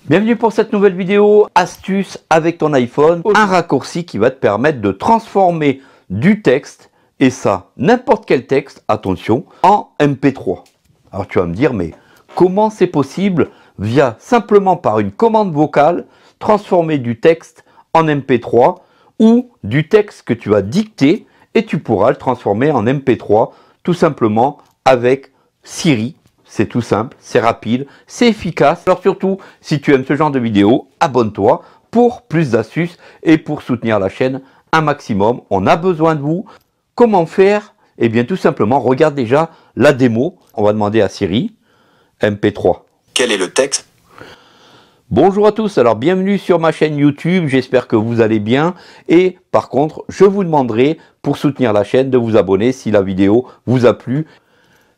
Bienvenue pour cette nouvelle vidéo astuce avec ton iPhone, un raccourci qui va te permettre de transformer du texte, et ça, n'importe quel texte, attention, en MP3. Alors tu vas me dire, mais comment c'est possible via simplement par une commande vocale, transformer du texte en MP3 ou du texte que tu vas dicter et tu pourras le transformer en MP3 tout simplement avec Siri. C'est tout simple, c'est rapide, c'est efficace. Alors surtout, si tu aimes ce genre de vidéo, abonne-toi pour plus d'astuces et pour soutenir la chaîne un maximum. On a besoin de vous. Comment faire? Eh bien tout simplement, regarde déjà la démo. On va demander à Siri, MP3. Quel est le texte? Bonjour à tous, alors bienvenue sur ma chaîne YouTube, j'espère que vous allez bien. Et par contre, je vous demanderai pour soutenir la chaîne de vous abonner si la vidéo vous a plu.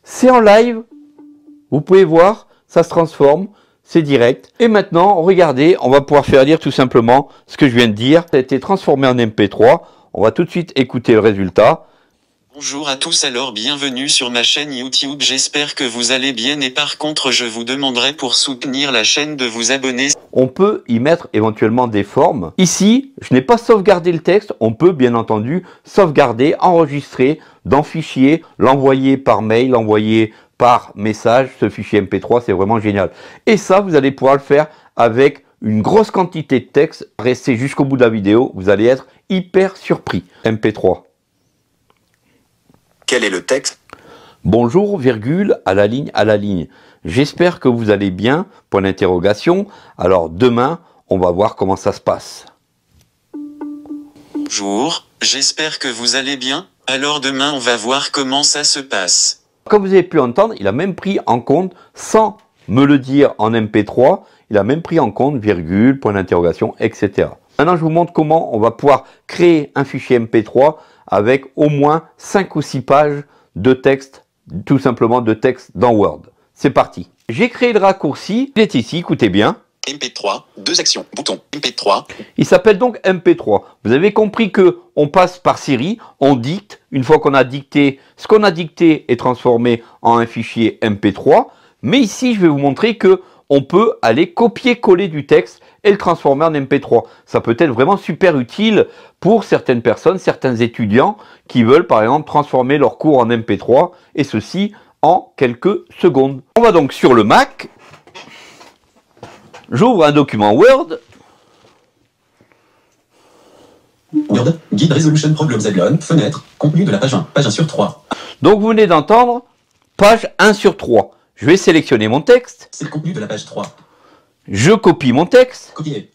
C'est en live. Vous pouvez voir, ça se transforme, c'est direct. Et maintenant, regardez, on va pouvoir faire lire tout simplement ce que je viens de dire. Ça a été transformé en MP3. On va tout de suite écouter le résultat. Bonjour à tous, alors bienvenue sur ma chaîne YouTube, j'espère que vous allez bien et par contre je vous demanderai pour soutenir la chaîne de vous abonner. On peut y mettre éventuellement des formes. Ici, je n'ai pas sauvegardé le texte, on peut bien entendu sauvegarder, enregistrer dans fichier, l'envoyer par mail, l'envoyer par message, ce fichier MP3, c'est vraiment génial. Et ça, vous allez pouvoir le faire avec une grosse quantité de texte. Restez jusqu'au bout de la vidéo, vous allez être hyper surpris. MP3. Quel est le texte? Bonjour, virgule, à la ligne, à la ligne. J'espère que vous allez bien, point d'interrogation. Alors demain, on va voir comment ça se passe. Bonjour, j'espère que vous allez bien, alors demain on va voir comment ça se passe. Comme vous avez pu entendre, il a même pris en compte, sans me le dire en MP3, il a même pris en compte virgule, point d'interrogation, etc. Maintenant, je vous montre comment on va pouvoir créer un fichier MP3 avec au moins 5 ou 6 pages de texte, tout simplement de texte dans Word. C'est parti. J'ai créé le raccourci, il est ici, écoutez bien. MP3, deux actions, bouton, MP3. Il s'appelle donc MP3. Vous avez compris que on passe par Siri, on dicte. Une fois qu'on a dicté, ce qu'on a dicté est transformé en un fichier MP3. Mais ici, je vais vous montrer que on peut aller copier-coller du texte et le transformer en MP3. Ça peut être vraiment super utile pour certaines personnes, certains étudiants qui veulent par exemple transformer leur cours en MP3 et ceci en quelques secondes. On va donc sur le Mac. J'ouvre un document Word. Word, Guide Resolution Problems Aglon, fenêtre, contenu de la page 1 sur 3. Donc vous venez d'entendre, page 1 sur 3. Je vais sélectionner mon texte. C'est le contenu de la page 3. Je copie mon texte. Copier.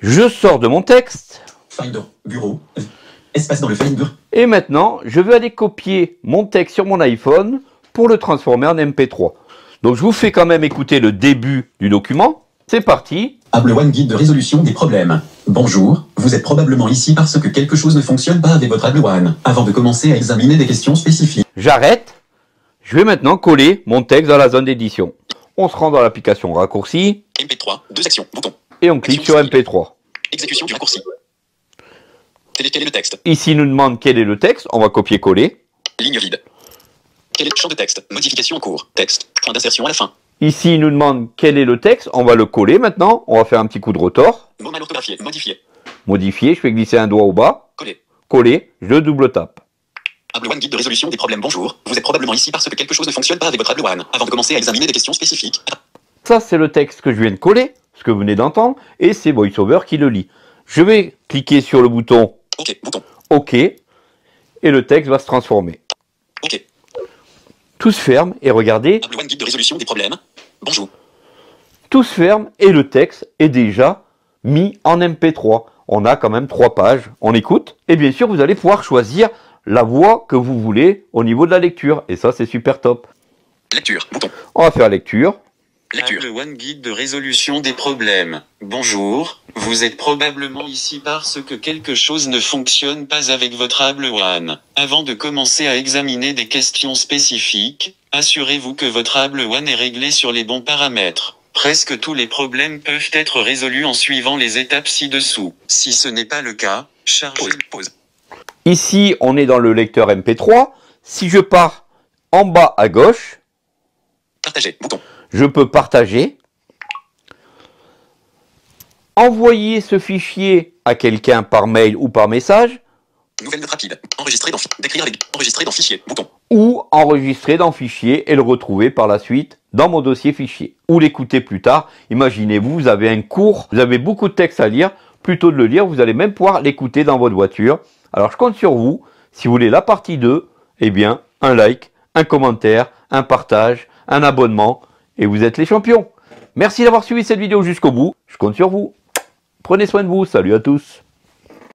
Je sors de mon texte. Finder, bureau, espace dans le Finder. Et maintenant, je vais aller copier mon texte sur mon iPhone pour le transformer en MP3. Donc je vous fais quand même écouter le début du document. C'est parti. Able One, guide de résolution des problèmes. Bonjour, vous êtes probablement ici parce que quelque chose ne fonctionne pas avec votre Able One. Avant de commencer à examiner des questions spécifiques. J'arrête. Je vais maintenant coller mon texte dans la zone d'édition. On se rend dans l'application raccourci. MP3, deux actions, bouton. Et on clique sur MP3. Exécution du raccourci. Quel est le texte? Ici, il nous demande quel est le texte. On va copier-coller. Ligne vide. Quel est le champ de texte? Modification en cours. Texte. Point d'insertion à la fin. Ici, il nous demande quel est le texte. On va le coller maintenant. On va faire un petit coup de retort. Mot mal orthographié. Modifié. Modifier. Je fais glisser un doigt au bas. Coller. Coller. Je double tape. Able One, guide de résolution des problèmes. Bonjour, vous êtes probablement ici parce que quelque chose ne fonctionne pas avec votre Able One. Avant de commencer à examiner des questions spécifiques. Ça, c'est le texte que je viens de coller, ce que vous venez d'entendre, et c'est VoiceOver qui le lit. Je vais cliquer sur le bouton OK, bouton. OK, et le texte va se transformer. OK. Tout se ferme, et regardez, Able One, guide de résolution des problèmes. Bonjour. tout se ferme, et le texte est déjà mis en MP3. On a quand même 3 pages. On écoute, et bien sûr, vous allez pouvoir choisir la voix que vous voulez au niveau de la lecture, et ça, c'est super top. Lecture, bouton. On va faire lecture. Lecture. Able One, guide de résolution des problèmes. Bonjour, vous êtes probablement ici parce que quelque chose ne fonctionne pas avec votre Able One. Avant de commencer à examiner des questions spécifiques, assurez-vous que votre Able One est réglé sur les bons paramètres. Presque tous les problèmes peuvent être résolus en suivant les étapes ci-dessous. Si ce n'est pas le cas, chargez pause. Ici, on est dans le lecteur MP3. Si je pars en bas à gauche, Partager, bouton. je peux partager. envoyer ce fichier à quelqu'un par mail ou par message, Nouvelle note rapide. Enregistrer dans décrire avec enregistrer dans fichier. Bouton. ou enregistrer dans fichier et le retrouver par la suite dans mon dossier fichier. Ou l'écouter plus tard. Imaginez-vous, vous avez un cours, vous avez beaucoup de texte à lire. Plutôt de le lire, vous allez même pouvoir l'écouter dans votre voiture. Alors je compte sur vous. Si vous voulez la partie 2, eh bien, un like, un commentaire, un partage, un abonnement, et vous êtes les champions. Merci d'avoir suivi cette vidéo jusqu'au bout. Je compte sur vous. Prenez soin de vous. Salut à tous.